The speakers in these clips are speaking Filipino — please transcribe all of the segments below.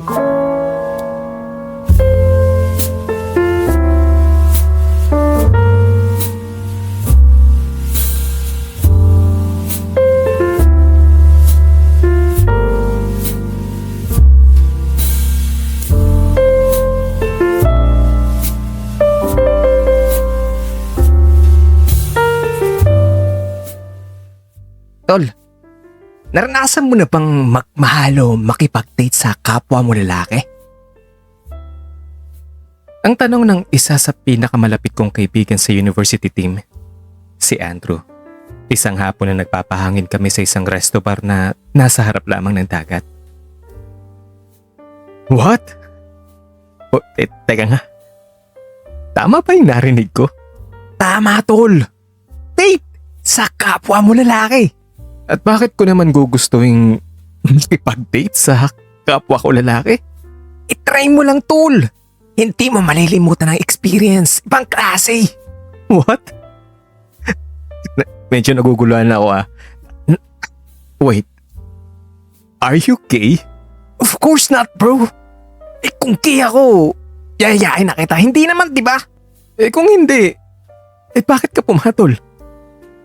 Tol, naranasan mo na bang magmahal o makipag-date sa kapwa mo lalaki? Ang tanong ng isa sa pinakamalapit kong kaibigan sa university team, si Andrew. Isang hapon na nagpapahangin kami sa isang resto bar na nasa harap lamang ng dagat. What? Teka nga. Tama ba yung narinig ko? Tama, tol. Date sa kapwa mo lalaki. At bakit ko naman gugustuhin makipag-date sa kapwa ko lalaki? I-try mo lang, tol. Hindi mo malilimutan ang experience. Ibang klase. What? Medyo naguguluhan ako Wait. Are you gay? Of course not, bro. Kung gay ako, yayayain na kita. Hindi naman, di ba? Kung hindi, bakit ka pumatol?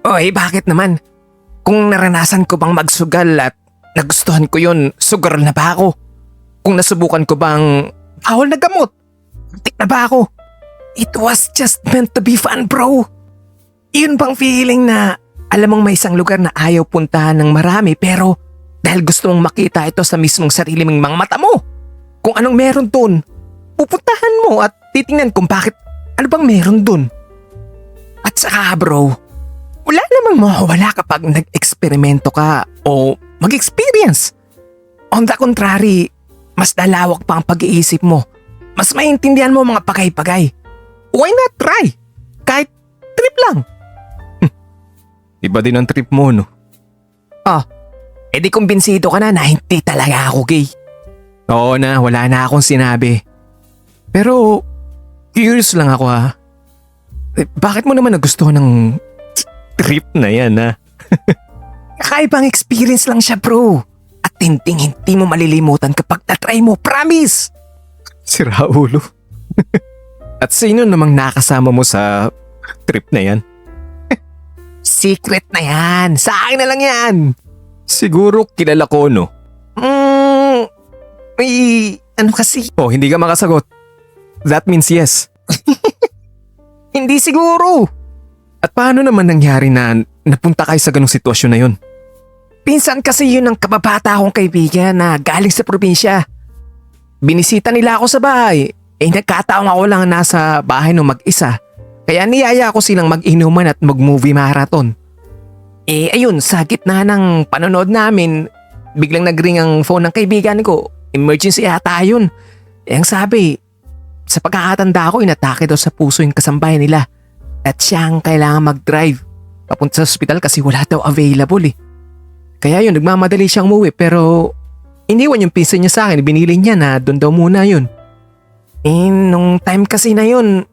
Bakit naman? Kung naranasan ko bang magsugal at nagustuhan ko yun, sugaral na ba ako? Kung nasubukan ko bang bawal na gamot, tik na ba ako? It was just meant to be fun, bro. Yun bang feeling na alam mong may isang lugar na ayaw puntahan ng marami pero dahil gusto mong makita ito sa mismong sarili mong mga mata mo? Kung anong meron dun, pupuntahan mo at titingnan kung bakit ano bang meron dun. At saka, bro, wala namang mawawala kapag nag-eksperimento ka o mag-experience. On the contrary, mas lalawak pa ang pag-iisip mo. Mas maintindihan mo mga pagay-pagay. Why not try? Kahit trip lang. Iba din ang trip mo, no? Edi kumbinsido ka na hindi talaga ako gay. Oo na, wala na akong sinabi. Pero, curious lang ako bakit mo naman nagustuhan ng trip na yan Kakaibang experience lang siya, bro. At hindi mo malilimutan kapag na-try mo, promise! Sira ulo. At sino namang nakasama mo sa trip na yan? Secret na yan. Sa akin na lang yan. Siguro kilala ko, no? Ano kasi? Hindi ka makasagot. That means yes. Hindi siguro. At paano naman nangyari na napunta kayo sa ganong sitwasyon na yun? Pinsan kasi yun ng kababata akong kaibigan na galing sa probinsya. Binisita nila ako sa bahay. Nagkataong ako lang nasa bahay nung mag-isa. Kaya niyaya ko silang mag-inuman at mag-movie marathon. Ayun, sa gitna ng panonood namin, biglang nag-ring ang phone ng kaibigan ko. Emergency ata yun. Ang sabi, sa pagkakatanda ko, inatake daw sa puso yung kasambahay nila. At siyang kailangan mag-drive papunta sa ospital kasi wala daw available Kaya yun, nagmamadali siyang umuwi pero iniwan yung pinsan niya sa akin, binili niya na doon daw muna yun. Nung time kasi na yun,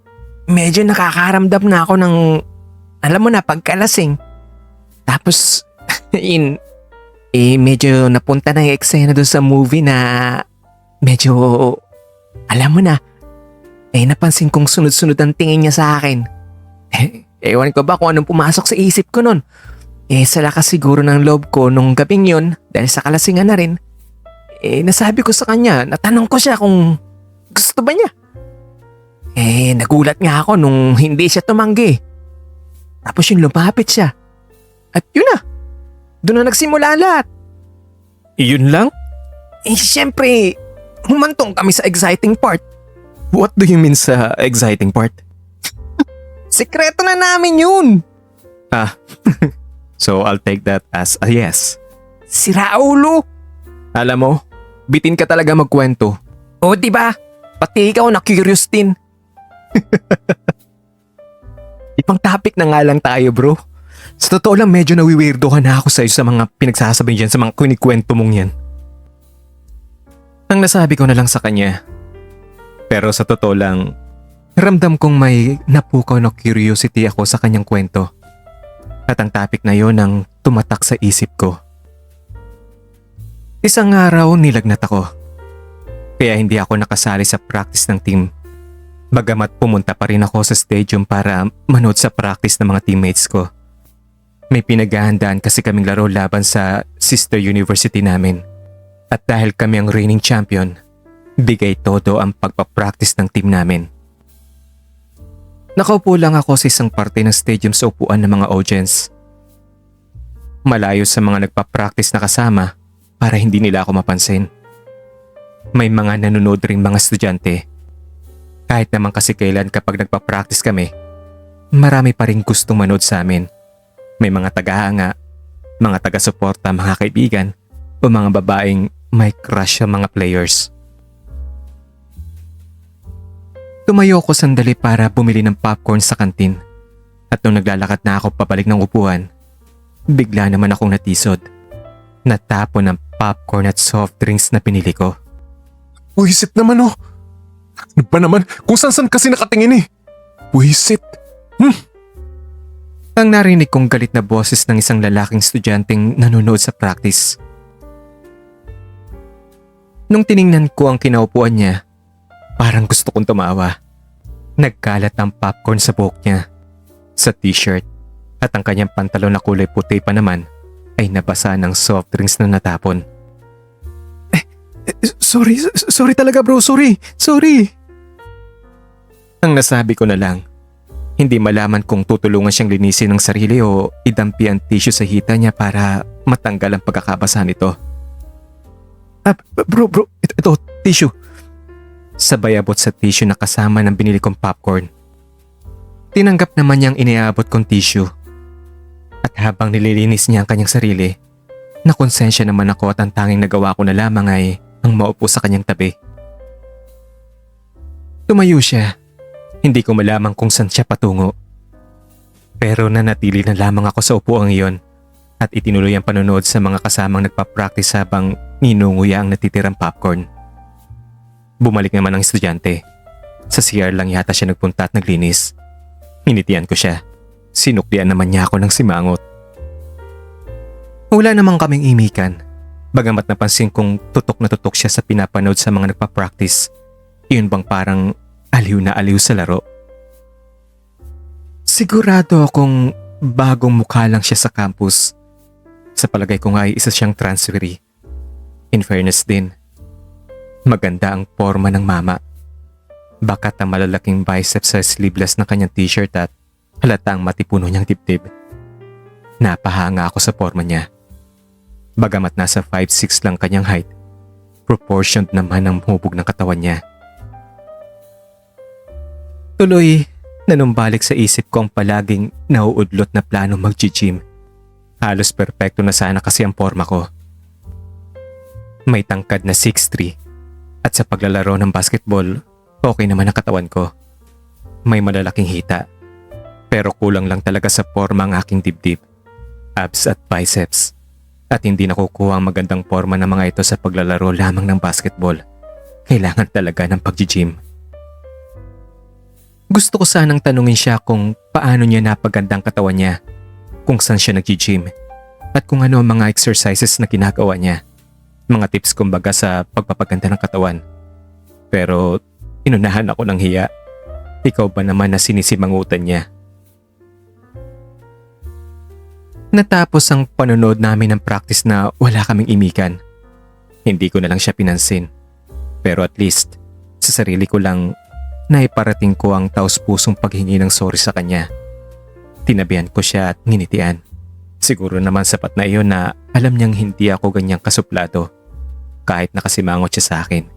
medyo nakakaramdam na ako ng, alam mo na, pagkalasing. Tapos, medyo napunta na yung eksena doon sa movie na medyo, alam mo na, napansin kong sunod-sunod ang tingin niya sa akin. Ewan ko ba kung anong pumasok sa isip ko nun. Sa lakas siguro ng loob ko nung gabing yun, dahil sa kalasingan na rin, nasabi ko sa kanya, natanong ko siya kung gusto ba niya. Nagulat nga ako nung hindi siya tumanggi. Tapos yung lumapit siya. At yun na, doon na nagsimula lahat. Yun lang? Siyempre, humantong kami sa exciting part. What do you mean sa exciting part? Sekreto na namin yun. So I'll take that as a yes. Sira ulo. Alam mo, bitin ka talaga magkwento. Diba? Pati ikaw na curious din. Ipang topic na nga lang tayo, bro. Sa totoo lang medyo nawiwirdo ka na ako sa'yo sa mga pinagsasabi dyan, sa mga kunikwento mong yan. Ang nasabi ko na lang sa kanya. Pero sa totoo lang, ramdam kong may napukaw na curiosity ako sa kanyang kwento. At ang topic na yon ang tumatak sa isip ko. Isang araw nilagnat ako. Kaya hindi ako nakasali sa practice ng team. Bagamat pumunta pa rin ako sa stadium para manood sa practice ng mga teammates ko. May pinaghahandaan kasi kaming laro laban sa sister university namin. At dahil kami ang reigning champion, bigay todo ang pagpapractice ng team namin. Nakaupo lang ako sa isang parte ng stadium sa upuan ng mga audience. Malayo sa mga nagpa-practice na kasama para hindi nila ako mapansin. May mga nanonood ring mga estudyante. Kahit naman kasi kailan kapag nagpa-practice kami, marami pa rin gustong manood sa amin. May mga tagahanga, mga taga-suporta, mga kaibigan, o mga babaeng may crush sa mga players. Tumayo ako sandali para bumili ng popcorn sa kantin. At nung naglalakad na ako pabalik ng upuan, bigla naman akong natisod. Natapon ang popcorn at soft drinks na pinili ko. Buwisit naman oh. Ano ba naman? Kung saan kasi nakatingin eh. Buwisit. Ang narinig kong galit na boses ng isang lalaking estudyanteng nanonood sa practice. Nung tiningnan ko ang kinaupuan niya, parang gusto kong tumawa. Nagkalat ang popcorn sa buhok niya, sa t-shirt, at ang kanyang pantalon na kulay puti pa naman ay nabasa ng soft drinks na natapon. Sorry talaga bro, sorry. Ang nasabi ko na lang, hindi malaman kung tutulungan siyang linisin ng sarili o idampi ang tissue sa hita niya para matanggal ang pagkakabasa nito. Bro, ito, tissue. Sabay abot sa tissue na kasama ng binili kong popcorn. Tinanggap naman niyang iniabot kong tissue. At habang nililinis niya ang kanyang sarili, nakonsensya naman ako at ang tanging nagawa ko na lamang ay ang maupo sa kanyang tabi. Tumayo siya. Hindi ko malaman kung saan siya patungo. Pero nanatili na lamang ako sa upuang iyon at itinuloy ang panonood sa mga kasamang nagpa-practice habang ninunguya ang natitirang popcorn. Bumalik naman ang estudyante. Sa CR lang yata siya nagpunta at naglinis. Minitian ko siya. Sinuklian naman niya ako ng simangot. Wala namang kaming imikan. Bagamat napansin kong tutok na tutok siya sa pinapanood sa mga nagpa-practice. Iyon bang parang aliw na aliw sa laro. Sigurado akong bagong mukha lang siya sa campus. Sa palagay ko nga ay isa siyang transferee. In fairness din, maganda ang forma ng mama. Bakat ang malalaking biceps sa sleeveless ng kanyang t-shirt at halata ang matipuno niyang dibdib. Napahanga ako sa forma niya. Bagamat nasa 5'6" lang kanyang height, proportioned naman ang hubog ng katawan niya. Tuloy, nanumbalik sa isip ko ang palaging nauudlot na plano mag-gym. Halos perpekto na sana kasi ang forma ko. May tangkad na 6'3" at sa paglalaro ng basketball, okay naman ang katawan ko. May malalaking hita, pero kulang lang talaga sa forma ang aking dibdib, abs at biceps. At hindi nakukuha ang magandang forma ng mga ito sa paglalaro lamang ng basketball. Kailangan talaga ng pag-gym. Gusto ko sanang tanungin siya kung paano niya napaganda ang katawan niya, kung saan siya nag-gym, at kung ano ang mga exercises na ginagawa niya. Mga tips kumbaga sa pagpapaganda ng katawan. Pero inunahan ako ng hiya. Ikaw ba naman na sinisimangutan niya? Natapos ang panonood namin ng practice na wala kaming imikan. Hindi ko na lang siya pinansin. Pero at least, sa sarili ko lang, naiparating ko ang taos-pusong paghingi ng sorry sa kanya. Tinabihan ko siya at nginitian. Siguro naman sapat na iyon na alam niyang hindi ako ganyang kasuplado. Kahit nakasimangot siya sa akin.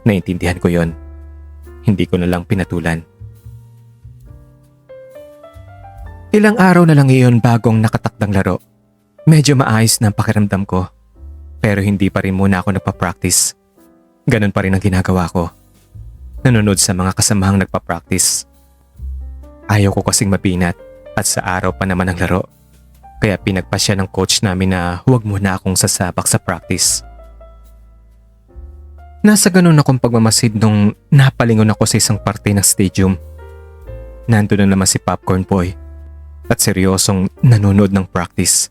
Naintindihan ko yon. Hindi ko na lang pinatulan. Ilang araw na lang iyon bagong nakatakdang laro. Medyo maayos na ang pakiramdam ko. Pero hindi pa rin muna ako nagpa-practice. Ganon pa rin ang ginagawa ko. Nanonood sa mga kasamahang nagpa-practice. Ayaw ko kasing mabinat at sa araw pa naman ang laro. Kaya pinagpasya ng coach namin na huwag muna akong sasabak sa practice. Nasa ganon akong pagmamasid nung napalingon ako sa isang parte ng stadium. Nandun na naman si Popcorn Boy. At seryosong nanonood ng practice.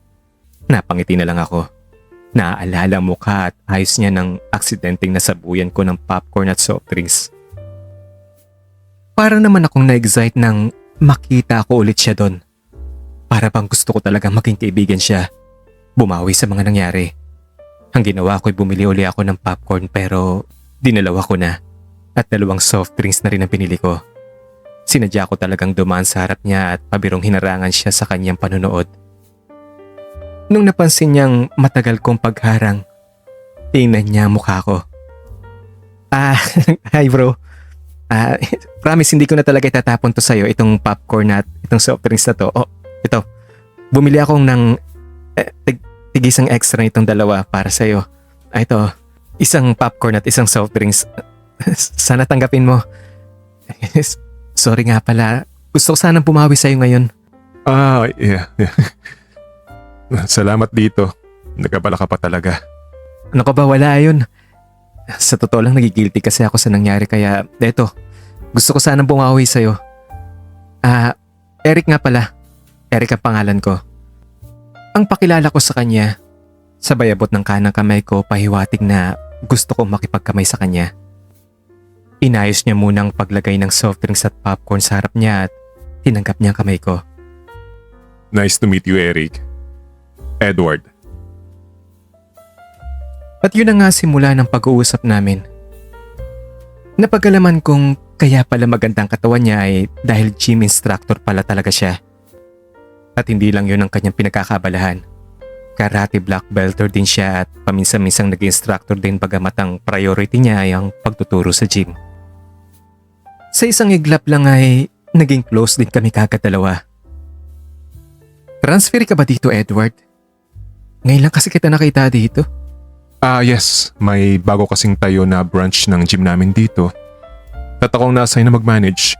Napangiti na lang ako. Naaalala mo ka at ayos niya ng aksidenteng nasabuyan ko ng popcorn at soft drinks. Para naman akong na-excite nang makita ko ulit siya doon. Para bang gusto ko talaga maging kaibigan siya. Bumawi sa mga nangyari. Ang ginawa ko ay bumili uli ako ng popcorn pero dinalawa ko na. At 2 soft drinks na rin ang pinili ko. Sinadya ko talagang dumaan sa harap niya at pabirong hinarangan siya sa kanyang panonood. Nung napansin niyang matagal kong pagharang, tingnan niya ang mukha ko. Hi bro. Promise hindi ko na talaga itatapon to sa'yo, itong popcorn at itong soft drinks na to. Oh, ito. Bumili akong ng tigisang extra itong 2 para sa'yo. Ito, isang popcorn at isang soft drinks. Sana tanggapin mo. Sorry nga pala. Gusto ko sanang pumawi sa'yo ngayon. Yeah. Salamat dito. Nagkabala ka pa talaga. Ano ka ba, wala yun. Sa totoo lang nagigilty kasi ako sa nangyari kaya eto, gusto ko sanang bumawi sa'yo. Eric nga pala. Eric ang pangalan ko. Ang pakilala ko sa kanya, sabay abot ng kanang kamay ko pahiwatig na gusto kong makipagkamay sa kanya. Inayos niya munang paglagay ng soft drinks at popcorn sa harap niya at tinanggap niya ang kamay ko. Nice to meet you, Eric. Edward. At yun na nga simula ng pag-uusap namin. Napagalaman kong kaya pala magandang katawan niya ay dahil gym instructor pala talaga siya. At hindi lang yun ang kanyang pinagkakabalahan. Karate black belter din siya at paminsan-minsang nag-instructor din bagamat ang priority niya ay ang pagtuturo sa gym. Sa isang iglap lang ay naging close din kami kagad-2. Transfer ka ba dito, Edward? Ngayon lang kasi kita nakita dito. Yes. May bago kasing tayo na branch ng gym namin dito. At akong na-assign na mag-manage.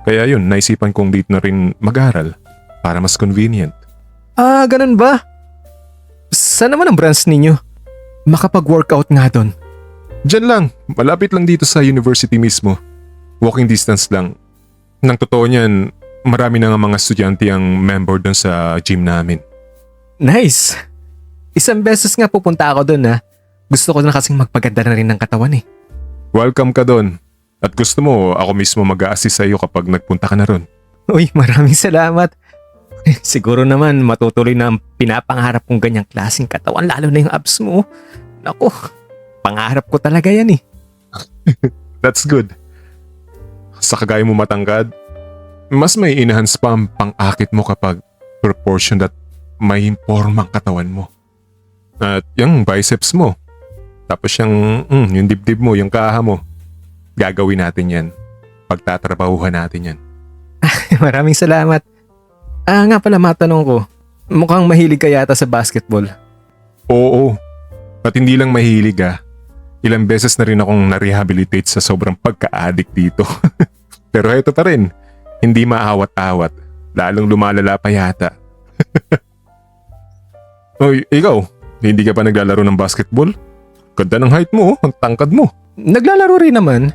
Kaya yun, naisipan kong dito na rin mag-aral para mas convenient. Ganun ba? Saan naman ang branch ninyo? Makapag-workout nga doon. Diyan lang, malapit lang dito sa university mismo. Walking distance lang. Nang totoo niyan, marami na nga mga estudyante ang member doon sa gym namin. Nice! Isang beses nga pupunta ako doon ha. Gusto ko na kasing magpaganda na rin ng katawan eh. Welcome ka doon. At gusto mo ako mismo mag-a-assist sa iyo kapag nagpunta ka na ron. Uy, maraming salamat. Siguro naman matutuloy na ang pinapangarap kong ganyang klaseng katawan lalo na yung abs mo. Naku, pangarap ko talaga yan eh. That's good. Sa kagaya mo matangkad, mas may enhance pa ang pang-akit mo kapag proportion at may formang katawan mo. At yung biceps mo. Tapos yung dibdib mo, yung kaha mo. Gagawin natin yan. Pagtatrabahuhan natin yan. Maraming salamat. Nga pala matanong ko. Mukhang mahilig ka yata sa basketball. Oo. At hindi lang mahilig Ilang beses na rin akong na-rehabilitate sa sobrang pagka-addict dito. Pero eto pa rin. Hindi maawat-awat. Lalong lumalala pa yata. Oy, ikaw. Hindi ka pa naglalaro ng basketball? Ganda ng height mo, ang tangkad mo. Naglalaro rin naman.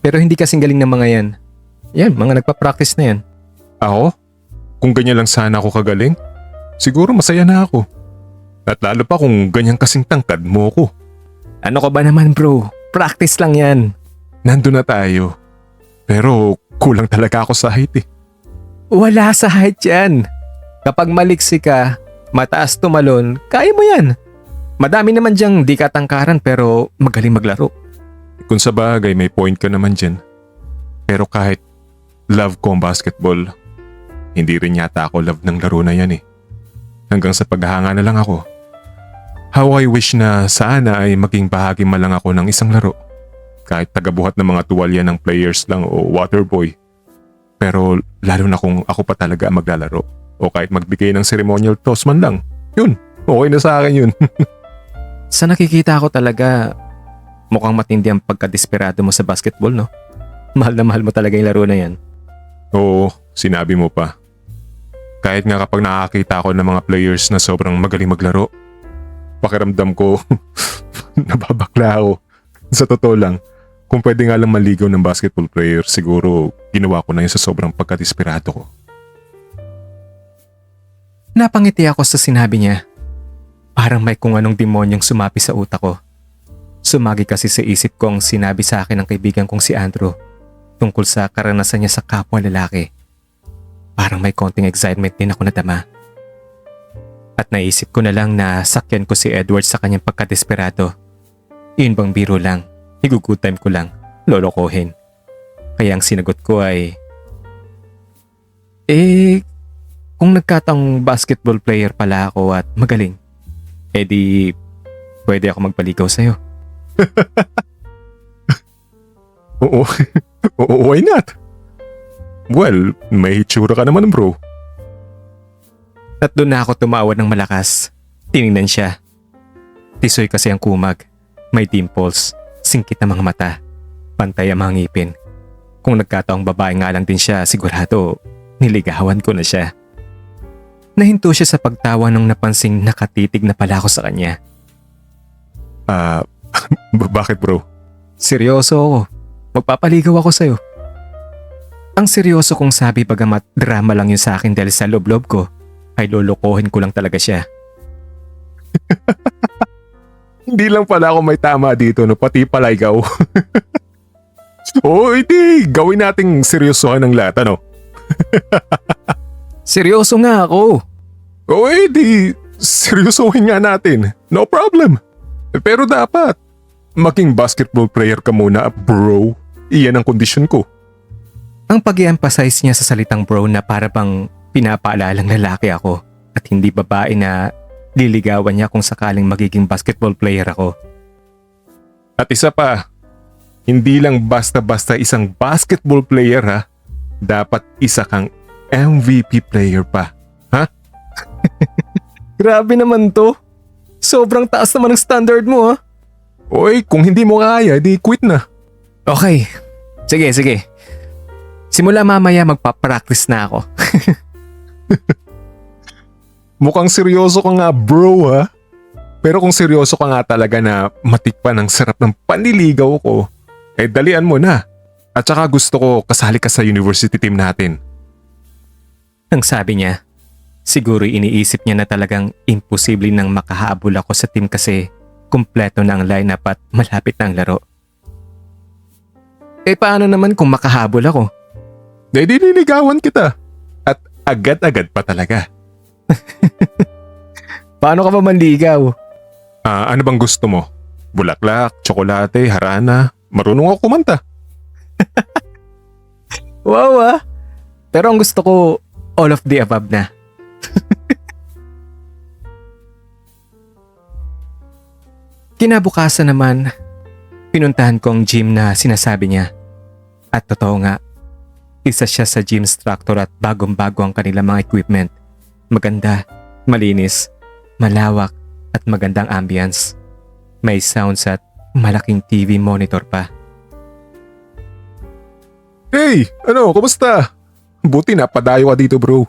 Pero hindi kasing galing ng mga yan. Yan, mga nagpa-practice na yan. Ako? Kung ganyan lang sana ako kagaling, siguro masaya na ako. At lalo pa kung ganyan kasing tangkad mo ko. Ano ka ba naman bro? Practice lang yan. Nandun na tayo. Pero kulang talaga ako sa height eh. Wala sa height yan. Kapag maliksi ka, mataas tumalon, kaya mo yan. Madami naman diyang di katangkaran pero magaling maglaro. Kung sa bagay may point ka naman dyan. Pero kahit love ko ang basketball, hindi rin yata ako love ng laro na yan eh. Hanggang sa paghahanga na lang ako. How I wish na sana ay maging bahagi man lang ako ng isang laro. Kahit tagabuhat ng mga tuwalya ng players lang o waterboy. Pero lalo na kung ako pa talaga ang maglalaro. O kahit magbigay ng ceremonial toss man lang. Yun, okay na sa akin yun. Sa nakikita ko talaga, mukhang matindi ang pagkadesperado mo sa basketball no? Mahal na mahal mo talaga yung laro na yan. Oo, sinabi mo pa. Kahit nga kapag nakakita ako ng mga players na sobrang magaling maglaro, pakiramdam ko, nababakla ako. Sa totoo lang, kung pwede nga lang maligaw ng basketball player, siguro ginawa ko na yun sa sobrang pagkadesperado ko. Napangiti ako sa sinabi niya. Parang may kung anong demonyong sumapi sa utak ko. Sumagi kasi sa isip ko ang sinabi sa akin ng kaibigan kong si Andrew tungkol sa karanasan niya sa kapwa lalaki. Parang may konting excitement din ako nadama. At naisip ko na lang na sakyan ko si Edward sa kanyang pagkadesperado. Yun bang biro lang, good time ko lang, lolokohin. Kaya ang sinagot ko ay, kung nagkataong basketball player pala ako at magaling, di pwede ako magpaligaw sa'yo. Oo, why not? Well, may hitsura ka naman bro. At doon na ako tumawad ng malakas. Tiningnan siya. Tisoy kasi ang kumag. May dimples, singkit na mga mata, pantay ang mga ngipin. Kung nagkataong babae nga lang din siya, sigurado niligawan ko na siya. Nahinto siya sa pagtawa nung napansing nakatitig na pala ako sa kanya. Bakit bro? Seryoso ako. Magpapaligaw ako sa'yo. Ang seryoso kong sabi bagamat drama lang yun sa akin dahil sa loob-loob ko, ay lolokohin ko lang talaga siya. Hindi lang pala ako may tama dito no, pati pala ikaw. Oo, hindi. Gawin nating seryosohan ng lahat, ano? Seryoso nga ako. Oo, di. Seryosohin nga natin. No problem. Pero dapat, maging basketball player ka muna, bro. Iyan ang kondisyon ko. Ang pag-i-emphasize niya sa salitang bro na para bang pinapaalalang lalaki ako at hindi babae na liligawan niya kung sakaling magiging basketball player ako. At isa pa, hindi lang basta-basta isang basketball player ha, dapat isa kang MVP player pa. Ha? Grabe naman to. Sobrang taas naman ang standard mo ha. Oy, kung hindi mo kaya, di quit na. Okay. Sige. Simula mamaya magpa-practice na ako. Mukhang seryoso ka nga bro ha. Pero kung seryoso ka nga talaga na matikpan ang sarap ng panliligaw ko, dalian mo na. At saka gusto ko kasali ka sa university team natin. Ang sabi niya, siguro iniisip niya na talagang imposible nang makahabol ako sa team kasi kumpleto na ang lineup at malapit na ang laro. Paano naman kung makahabol ako? Nililigawan kita. At agad-agad pa talaga. Paano ka ba manligaw? Ano bang gusto mo? Bulaklak, tsokolate, harana? Marunong ako kumanta. Wow. Pero ang gusto ko, all of the above na. Kinabukasan naman, pinuntahan ko ang gym na sinasabi niya. At totoo nga, isa siya sa gym instructor at bagong-bago ang kanilang mga equipment. Maganda, malinis, malawak at magandang ambience. May sounds at malaking TV monitor pa. Hey, kumusta? Buti na padayo ka dito bro.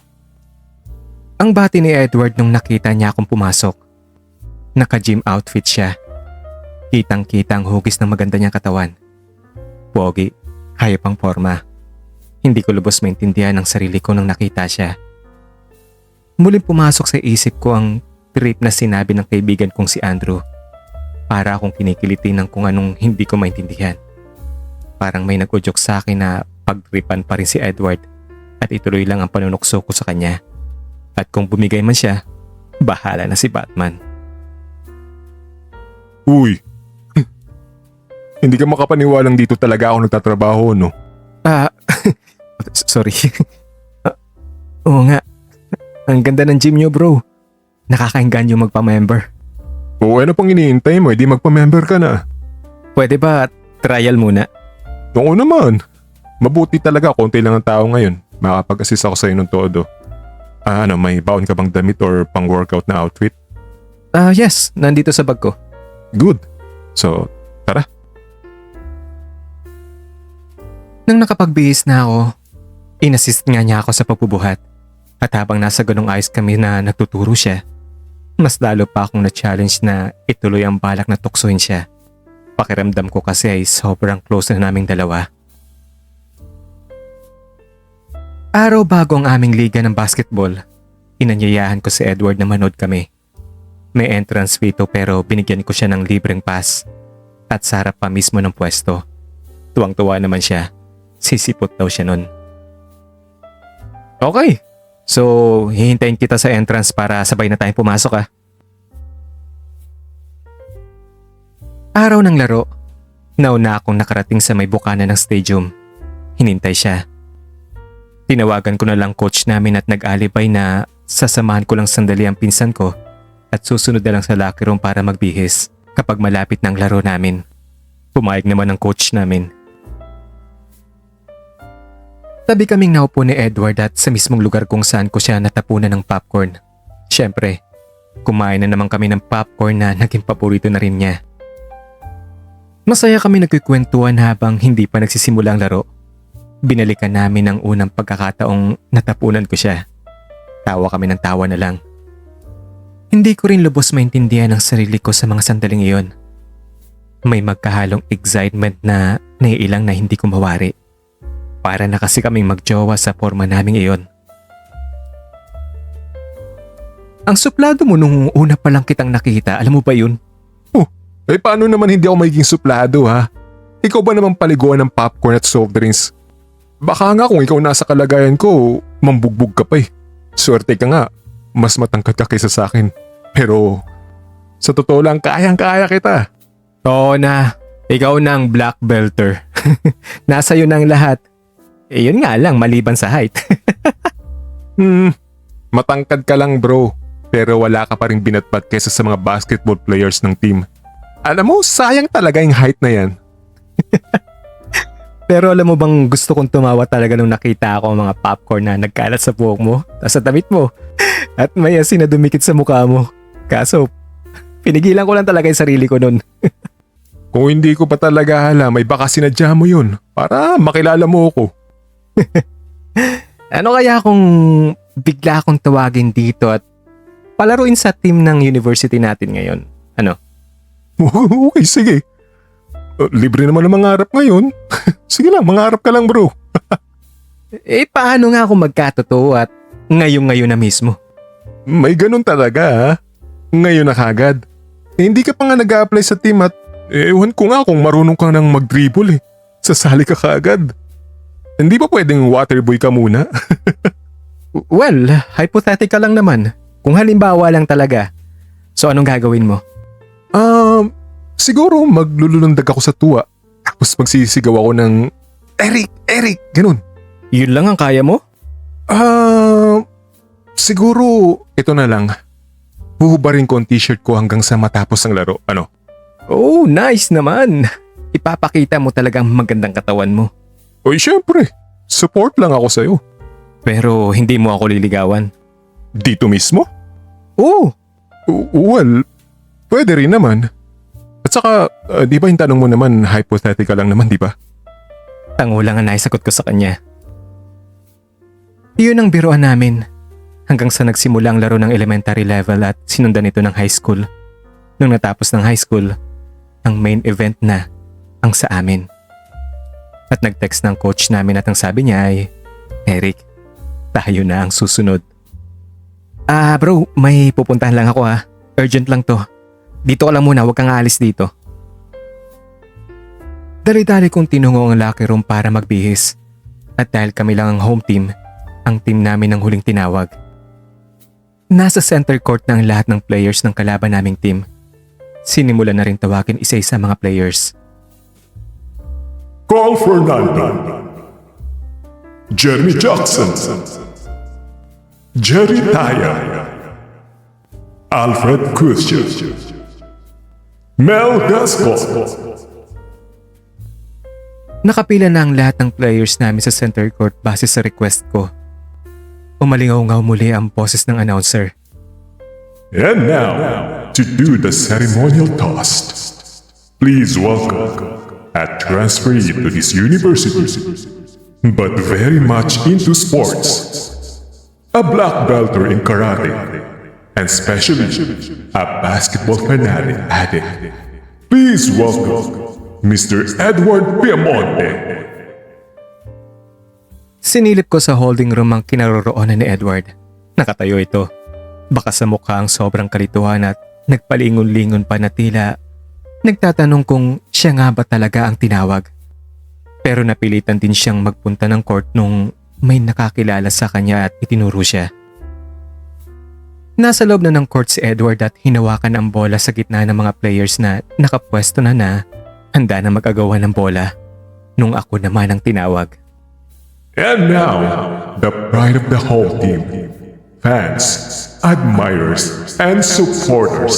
Ang bati ni Edward nung nakita niya akong pumasok. Naka-gym outfit siya. Kitang-kita ang hugis ng maganda niyang katawan. Pogi, hayop ang forma. Hindi ko lubos maintindihan ang sarili ko nang nakita siya. Muling pumasok sa isip ko ang trip na sinabi ng kaibigan kong si Andrew. Para akong kinikiliti ng kung anong hindi ko maintindihan. Parang may nag-udyok sa akin na pagtripan pa rin si Edward at ituloy lang ang panunukso ko sa kanya. At kung bumigay man siya, bahala na si Batman. Uy, hindi ka makapaniwalang dito talaga ako nagtatrabaho, no? Sorry. Oo nga. Ang ganda ng gym niyo bro. Nakakainganyo magpa-member. Oo, ano pang iniintay mo? Di magpa-member ka na. Pwede ba trial muna? Oo naman. Mabuti talaga, konti lang ang tao ngayon. Makapag-assist ako sa'yo ng todo. May baon ka bang damit or pang-workout na outfit? Yes. Nandito sa bag ko. Good. So, tara. Nang nakapagbihis na ako, inassist nga niya ako sa pagbubuhat. At habang nasa ganong ayos kami na nagtuturo siya, mas lalo pa akong na-challenge na ituloy ang balak na tuksohin siya. Pakiramdam ko kasi ay sobrang close na naming dalawa. Araw bago ang aming liga ng basketball, inanyayahan ko si Edward na manood kami. May entrance fee to pero binigyan ko siya ng libreng pass. At sa harap pa mismo ng pwesto. Tuwang-tuwa naman siya. Sisipot daw siya nun. Okay. So, hihintayin kita sa entrance para sabay na tayong pumasok ah. Araw ng laro. Nauna akong nakarating sa may bukana ng stadium. Hinintay siya. Tinawagan ko na lang coach namin at nag-alibay na sasamahan ko lang sandali ang pinsan ko at susunod na lang sa locker room para magbihis kapag malapit ng laro namin. Pumayag naman ang coach namin. Tabi kaming naupo ni Edward at sa mismong lugar kung saan ko siya natapunan ng popcorn. Siyempre, kumain na naman kami ng popcorn na naging paborito na rin niya. Masaya kami nagkikwentuhan habang hindi pa nagsisimula ang laro. Binalikan namin ang unang pagkakataong natapunan ko siya. Tawa kami ng tawa na lang. Hindi ko rin lubos maintindihan ang sarili ko sa mga sandaling iyon. May magkahalong excitement na naiilang na hindi ko mawari. Para na kasi kaming magjowa sa forma naming iyon. Ang suplado mo nung una pa lang kitang nakita, alam mo ba yun? Paano naman hindi ako magiging suplado ha? Ikaw ba naman paliguan ng popcorn at soft drinks? Baka nga kung ikaw nasa kalagayan ko, mambugbog ka pa eh. Swerte ka nga, mas matangkad ka kaysa sa akin. Pero sa totoo lang, kayang-kaya kita. Oo na, ikaw na ang black belter. Nasa iyo na ang lahat. Yun nga lang, maliban sa height. Matangkad ka lang bro, pero wala ka pa rin binatbat kaysa sa mga basketball players ng team. Alam mo, sayang talaga yung height na yan. Pero alam mo bang gusto kong tumawa talaga nung nakita ako ang mga popcorn na nagkalat sa buhok mo, sa damit mo, at may asin na dumikit sa mukha mo. Kaso, pinigilan ko lang talaga yung sarili ko nun. Kung hindi ko pa talaga alam, may baka sinadya mo yun para makilala mo ako. Ano kaya kung bigla akong tawagin dito at palaruin sa team ng university natin ngayon? Ano? Okay, sige. Libre naman ang mangarap ngayon. Sige lang, mangarap ka lang bro. Paano nga kung magkatotoo at ngayon na mismo? May ganun talaga ha. Ngayon na kagad. Hindi ka pa nga nag-a-apply sa team at ewan ko nga kung marunong ka nang mag-dribble eh. Sasali ka kagad. Hindi pa pwedeng waterboy ka muna? Well, hypothetical lang naman. Kung halimbawa lang talaga. So anong gagawin mo? Siguro maglulundag ako sa tuwa. Tapos magsisigaw ako ng Eric, ganun. Yun lang ang kaya mo? Siguro ito na lang. Huhubarin ko ang t-shirt ko hanggang sa matapos ang laro. Ano? Oh, nice naman. Ipapakita mo talagang magandang katawan mo. Oy, syempre. Support lang ako sa'yo. Pero hindi mo ako liligawan. Dito mismo? Oo. Well, pwede rin naman. At saka, di ba yung tanong mo naman hypothetical lang naman, di ba? Tango lang ang naisagot ko sa kanya. Iyon ang biruan namin. Hanggang sa nagsimula ang laro ng elementary level at sinundan ito ng high school. Nung natapos ng high school, ang main event na ang sa amin. At nag-text ng coach namin at ang sabi niya ay, Eric, tayo na ang susunod. Bro, may pupuntahan lang ako ha. Urgent lang to. Dito ka lang muna, huwag kang aalis dito. Dali-dali kong tinungo ang locker room para magbihis. At dahil kami lang ang home team, ang team namin ang huling tinawag. Nasa center court na ang lahat ng players ng kalaban naming team. Sinimulan na rin tawagin isa-isa mga players. Carl Fernando, Jeremy Jackson, Jerry Taya, Alfred Christian, Mel Gasco. Nakapila na ang lahat ng players namin sa center court base sa request ko. Umalingaw-ngaw muli ang boses ng announcer. And now, to do the ceremonial toast, please welcome a transferee to this university, but very much into sports, a black belter in karate, and especially a basketball fanatic addict. Please welcome Mr. Edward Piamonte. Sinilip ko sa holding room ang kinaroroonan ni Edward. Nakatayo ito. Baka sa mukha ang sobrang kalituhan at nagpalingon-lingon pa na tila nagtatanong kung siya nga ba talaga ang tinawag. Pero napilitan din siyang magpunta ng court nung may nakakilala sa kanya at itinuro siya. Nasa loob na ng court si Edward at hinawakan ang bola sa gitna ng mga players na nakapwesto na handa na mag-agawan ng bola nung ako naman ang tinawag. And now, the pride of the whole team. Fans, admirers, and supporters.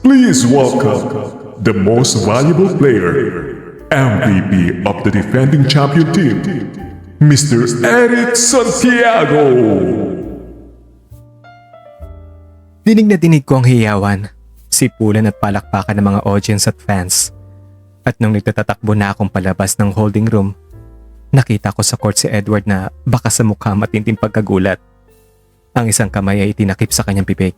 Please welcome the most valuable player, MVP of the defending champion team, Mr. Eric Santiago. Dinig na dinig ko ang hiyawan, sipulan at palakpakan ng mga audience at fans. At nung nagtatatakbo na akong palabas ng holding room, nakita ko sa court si Edward na baka sa mukha matinding pagkagulat. Ang isang kamay ay itinakip sa kanyang bibig.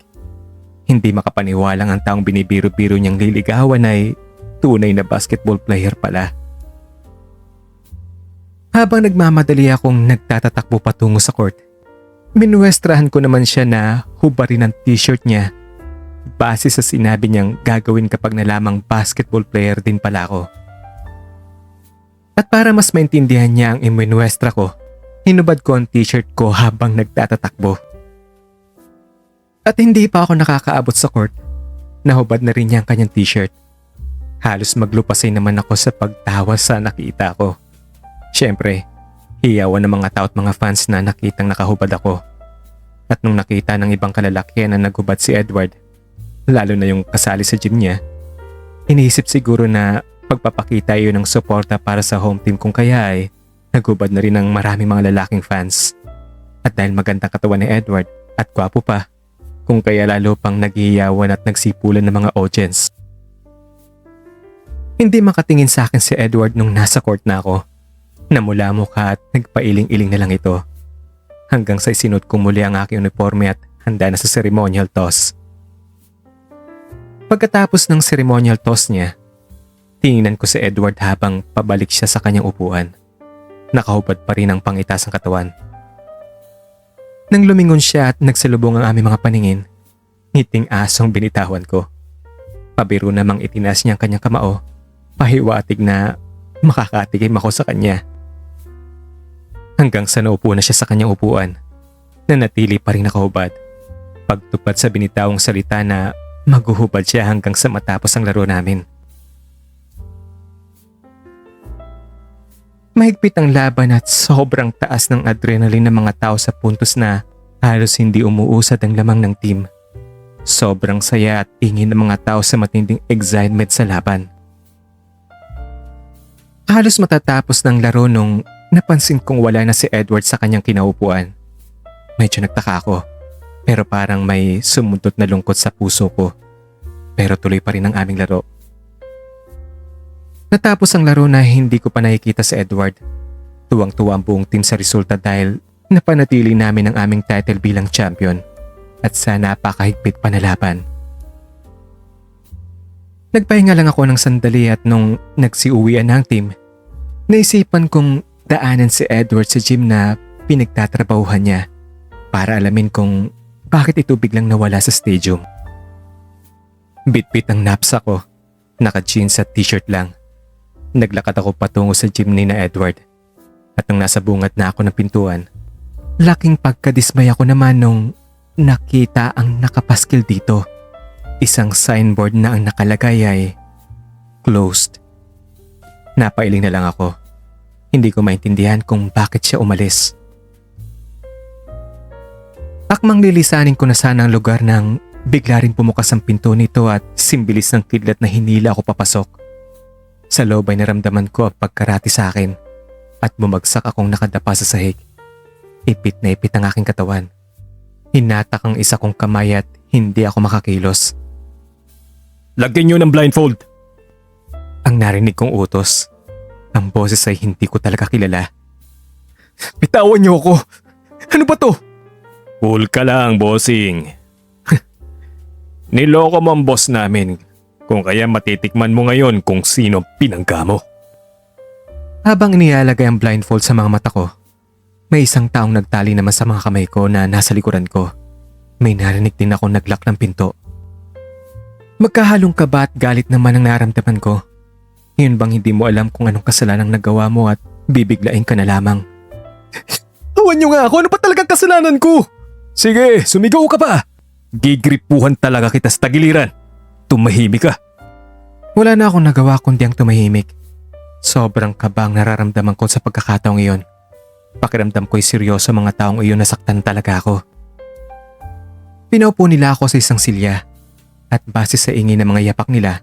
Hindi makapaniwalang ang taong binibiro-biro niyang liligawan ay tunay na basketball player pala. Habang nagmamadali akong nagtatatakbo patungo sa court, minuwestrahan ko naman siya na hubarin ang t-shirt niya base sa sinabi niyang gagawin kapag nalamang basketball player din pala ako. At para mas maintindihan niya ang iminuestra ko, hinubad ko ang t-shirt ko habang nagtatatakbo. At hindi pa ako nakakaabot sa court, nahubad na rin niya ang kanyang t-shirt. Halos maglupasay naman ako sa pagtawa sa nakita ko. Siyempre, hiyawan ng mga tao at mga fans na nakitang nakahubad ako. At nung nakita ng ibang kalalakihan na naghubad si Edward, lalo na yung kasali sa gym niya, iniisip siguro na pagpapakita yun ng suporta para sa home team kung kaya ay naghubad na rin ng maraming mga lalaking fans. At dahil magandang katawan ni Edward at gwapo pa, kung kaya lalo pang naghihiyawan at nagsipulan ng mga audience. Hindi makatingin sa akin si Edward nung nasa court na ako. Namula mukha at nagpailing-iling na lang ito. Hanggang sa isinuot ko muli ang aking uniforme at handa na sa ceremonial toss. Pagkatapos ng ceremonial toss niya, tingnan ko si Edward habang pabalik siya sa kanyang upuan. Nakahubad pa rin ang pangitas ng katawan. Nang lumingon siya at nagsalubong ang aming mga paningin, ngiting asong binitawan ko. Pabiro namang itinas niya ang kanyang kamao, pahiwatig na makakatikim ako sa kanya. Hanggang sa naupo na siya sa kanyang upuan, nanatili pa rin nakahubad. Pagtupad sa binitawang salita na maghuhubad siya hanggang sa matapos ang laro namin. Mahigpit ang laban at sobrang taas ng adrenaline ng mga tao sa puntos na halos hindi umuusad ang lamang ng team. Sobrang saya at tingin ng mga tao sa matinding excitement sa laban. Halos matatapos ng laro nung napansin kong wala na si Edward sa kanyang kinaupuan. Medyo nagtaka ako, pero parang may sumuntot na lungkot sa puso ko. Pero tuloy pa rin ang aming laro. Natapos ang laro na hindi ko pa nakikita si Edward. Tuwang-tuwa ang buong team sa resulta dahil napanatili namin ang aming title bilang champion at sa napakahigpit pa na laban. Nagpahinga lang ako ng sandali at nung nagsiuwian na ang team, naisipan kong daanan si Edward sa gym na pinagtatrabahuhan niya para alamin kung bakit ito biglang nawala sa stadium. Bit-bit ang napsa ko, naka-jeans at t-shirt lang. Naglakad ako patungo sa gym ni na Edward at nang nasa bungad na ako ng pintuan, laking pagkadismay ako naman nung nakita ang nakapaskil dito. Isang signboard na ang nakalagay ay closed. Napailing na lang ako. Hindi ko maintindihan kung bakit siya umalis. Akmang lilisanin ko na sana ang lugar nang bigla rin pumukas ang pinto nito at simbilis ng kidlat na hinila ako papasok. Sa loob ay naramdaman ko ang pagkarati sa akin at bumagsak akong nakadapa sa sahig. Ipit na ipit ang aking katawan. Hinatak ang isa kong kamay at hindi ako makakilos. Lagyan niyo ng blindfold! Ang narinig kong utos. Ang boses ay hindi ko talaga kilala. Bitawan niyo ako! Ano ba to? Cool ka lang, bossing. Niloko mo ang boss namin. Kung kaya matitikman mo ngayon kung sino pinangga mo. Habang inilalagay ang blindfold sa mga mata ko, may isang taong nagtali naman sa mga kamay ko na nasa likuran ko. May narinig din ako naglock ng pinto. Magkahalong kaba at galit naman ang naramdaman ko. Yun bang hindi mo alam kung anong kasalanang nagawa mo at bibiglain ka na lamang? Tawan niyo nga ako, ano pa talagang kasalanan ko? Sige, sumigaw ka pa. Gigripuhan talaga kita sa tagiliran. Tumahimik ka. Wala na akong nagawa kundi ang tumahimik. Sobrang kaba ang nararamdaman ko sa pagkakataong iyon. Pakiramdam ko'y seryoso mga taong iyon, nasaktan talaga ako. Pinaupo nila ako sa isang silya at base sa ingay ng mga yapak nila,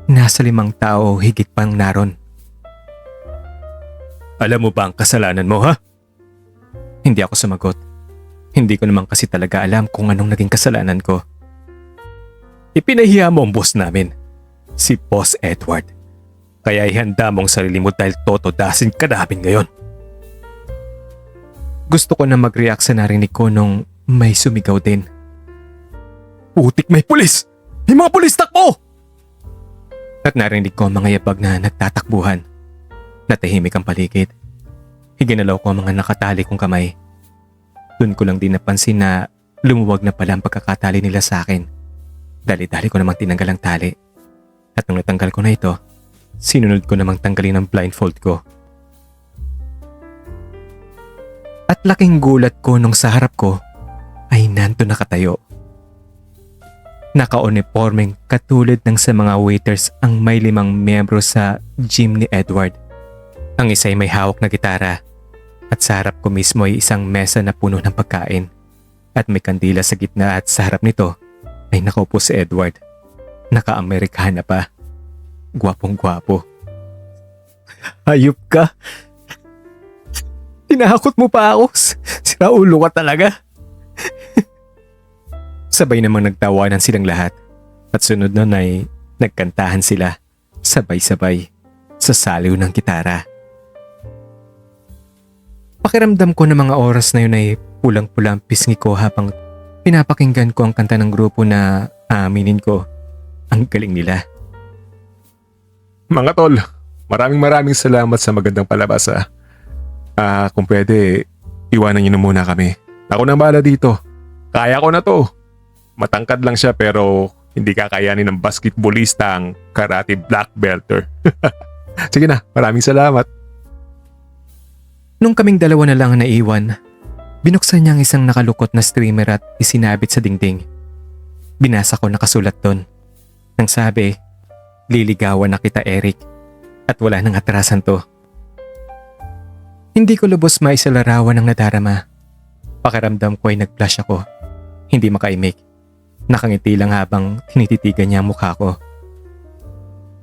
nasa 5 tao higit pang naron. Alam mo ba ang kasalanan mo, ha? Hindi ako sumagot. Hindi ko naman kasi talaga alam kung anong naging kasalanan ko. Ipinahiya mo ang boss namin, si Boss Edward. Kaya ihanda mong sarili mo dahil totodasin ka namin ngayon. Gusto ko na mag-react sa narinig ko nung may sumigaw din. Putik, may pulis! May mga pulis, takbo! At narinig ko ang mga yabag na nagtatakbuhan. Natahimik ang paligid. Higinalaw ko ang mga nakatali kong kamay. Doon ko lang din napansin na lumuwag na pala ang pagkakatali nila sa akin. Dali-dali ko namang tinanggal ang tali. At nung natanggal ko na ito, sinunod ko namang tanggalin ang blindfold ko. At laking gulat ko nung sa harap ko ay nanto nakatayo. Naka-uniformeng katulad ng sa mga waiters ang may 5 miyembro sa gym ni Edward. Ang isa ay may hawak na gitara at sa harap ko mismo ay isang mesa na puno ng pagkain at may kandila sa gitna at sa harap nito ay nakaupo si Edward. Naka-Amerikana pa. Gwapong-gwapo. Hayop ka. Tinahakot mo pa ako. Siraulo ka talaga. Sabay namang nagtawanan silang lahat at sunod nun ay nagkantahan sila sabay-sabay sa saliw ng gitara. Pakiramdam ko na mga oras na yun ay pulang-pulang pisngi ko habang pinapakinggan ko ang kanta ng grupo na aaminin ko ang galing nila. Mga tol, maraming salamat sa magandang palabasa. Kung pwede, iwanan niyo na muna kami. Ako nang bahala dito. Kaya ko na to. Matangkad lang siya pero hindi kakayanin ng basketballista ang karate black belter. Sige na, maraming salamat. Nung kaming dalawa na lang ang naiwan, binuksan niya ang isang nakalukot na streamer at isinabit sa dingding. Binasa ko nakasulat doon. Nang sabi, liligawan na kita Eric at wala nang atrasan to. Hindi ko lubos maisalarawan ang nadarama. Pakiramdam ko ay nag-flash ako. Hindi makaimik. Nakangiti lang habang tinititigan niya ang mukha ko.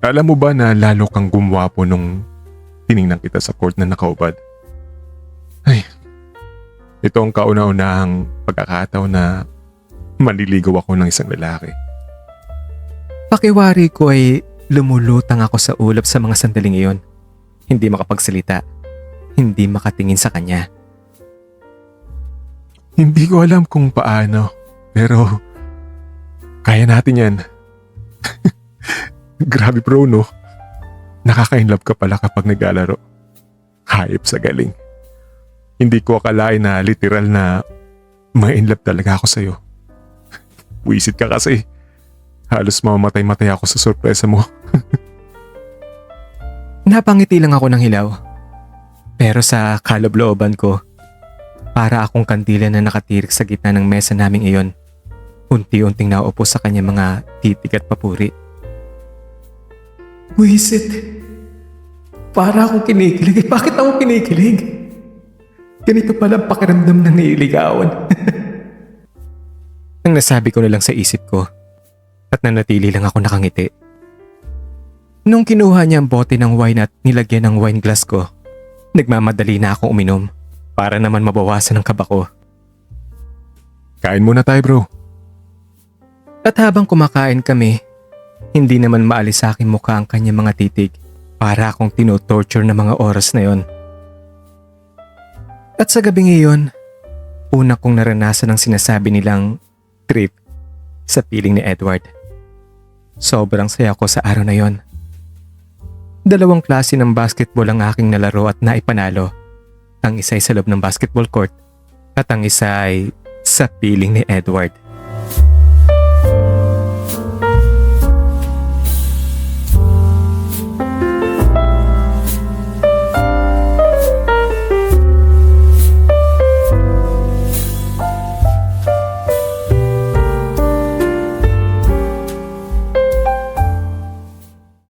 Alam mo ba na lalo kang gumwapo nung tiningnan kita sa court na nakaubad? Ay, ito ang kauna-unahang pagkakataon na maliligaw ako ng isang lalaki. Pakiwari ko ay lumulutang ako sa ulap sa mga sandaling iyon. Hindi makapagsalita. Hindi makatingin sa kanya. Hindi ko alam kung paano, pero kaya natin yan. Grabe bro, no? Nakaka-inlove ka pala kapag naglalaro. Hayop sa galing. Hindi ko akalain na literal na ma-inlove talaga ako sa'yo. Wisit ka kasi. Halos mamamatay-matay ako sa sorpresa mo. Napangiti lang ako ng hilaw. Pero sa kaloob-looban ko, para akong kandila na nakatirik sa gitna ng mesa naming iyon. Unti-unting nauupo sa kanya mga titig at papuri. Wisit. Para akong kinikilig. Bakit ako kinikilig? Ganito pala ang pakiramdam ng nililigawan. Ang nasabi ko na lang sa isip ko at nanatili lang ako nakangiti. Nung kinuha niya ang bote ng wine at nilagyan ng wine glass ko, nagmamadali na akong uminom para naman mabawasan ang kaba ko. Kain muna tayo bro. At habang kumakain kami, hindi naman maalis sa akin mukha ang kanyang mga titig para akong tinotorture na mga oras na yon. At sa gabing iyon, una kong naranasan ang sinasabi nilang trip sa piling ni Edward. Sobrang saya ko sa araw na yon. 2 klase ng basketball ang aking nalaro at naipanalo. Ang isa ay sa loob ng basketball court at ang isa ay sa piling ni Edward.